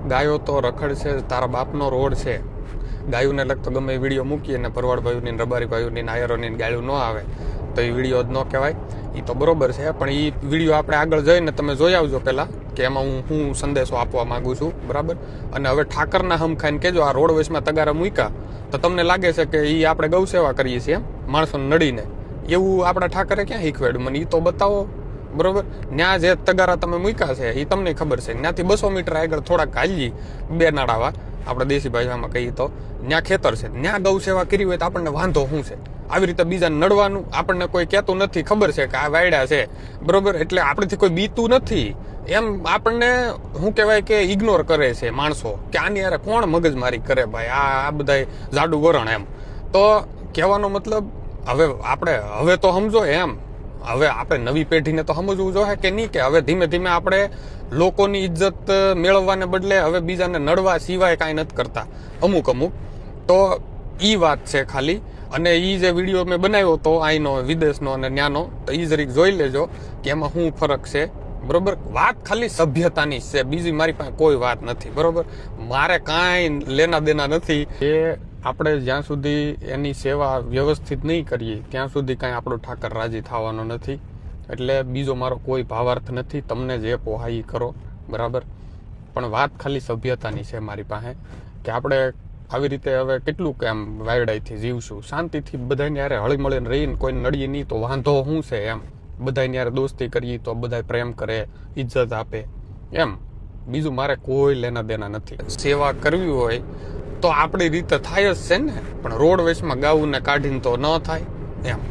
ગાયો તો રખડશે, તારા બાપનો રોડ છે. ગાયોને લગતો ગમે એ વિડીયો મૂકીએ ને ભરવાડ ભાઈઓની, રબારી ભાઈઓની, નાયરોની ગાળું ન આવે તો એ વિડીયો જ ન કહેવાય. એ તો બરોબર છે, પણ એ વિડીયો આપણે આગળ જઈને તમે જોઈ આવજો પહેલાં કે એમાં હું સંદેશો આપવા માંગુ છું, બરાબર. અને હવે ઠાકરના હમ ખાઈને કહેજો આ રોડ વેસમાં તગારા મૂક્યા તો તમને લાગે છે કે એ આપણે ગૌ સેવા કરીએ છીએ એમ માણસોને નડીને. એવું આપણા ઠાકરે ક્યાં શીખવાડ્યું મને એ તો બતાવો, બરોબર. ત્યાં જે તગારા તમે મૂક્યા છે એ તમને ખબર છે. ત્યાંથી 200 મીટર આગળ થોડાક હાલી, 2 નાળાવા આપણે દેશી ભાષામાં કહીએ તો ત્યાં ખેતર છે, ત્યાં ગૌ સેવા કરી હોય તો આપણને વાંધો શું છે? આવી રીતે બીજાને નડવાનું આપણને કોઈ કહેતું નથી, ખબર છે કે આ વાયડા છે, બરોબર. એટલે આપણેથી કોઈ બીતું નથી એમ આપણને શું કહેવાય કે ઇગ્નોર કરે છે માણસો કે આની યારે કોણ મગજમારી કરે ભાઈ, આ બધા જાડું વરણ એમ. તો કહેવાનો મતલબ હવે તો સમજો એમ. હવે આપણે નવી પેઢીને તો સમજવું જોઈએ કે નહીં કે હવે ધીમે ધીમે આપણે લોકોની ઇજ્જત મેળવવાને બદલે હવે બીજાને નડવા સિવાય કાંઈ નથી કરતા અમુક. તો ઈ વાત છે ખાલી. અને ઈ જે વિડીયો મેં બનાવ્યો હતો અહીંનો વિદેશનો અને ન્યાનો, તો ઈ જરીક જોઈ લેજો કે એમાં શું ફરક છે, બરોબર. વાત ખાલી સભ્યતાની છે, બીજી મારી પાસે કોઈ વાત નથી, બરોબર. મારે કાંઈ લેના દેના નથી. એ આપણે જ્યાં સુધી એની સેવા વ્યવસ્થિત નહીં કરીએ ત્યાં સુધી કાંઈ આપણો ઠાકર રાજી થવાનો નથી. એટલે બીજો મારો કોઈ ભાવાર્થ નથી, તમને જે પોહાય કરો, બરાબર. પણ વાત ખાલી સભ્યતાની છે મારી પાસે કે આપણે આવી રીતે હવે કેટલું કે આમ વાયડાઈથી જીવશું, શાંતિથી બધાને યારે હળીમળીને રહીને કોઈને નડીએ નહીં તો વાંધો શું છે એમ. બધાને યારે દોસ્તી કરીએ તો બધા પ્રેમ કરે, ઇજ્જત આપે એમ. બીજું મારે કોઈ લેના દેના નથી. સેવા કરવી હોય તો આપણી રીતે થાય જ છે ને, પણ રોડ વેચમાં ગાઉને કાઢીને તો ન થાય એમ.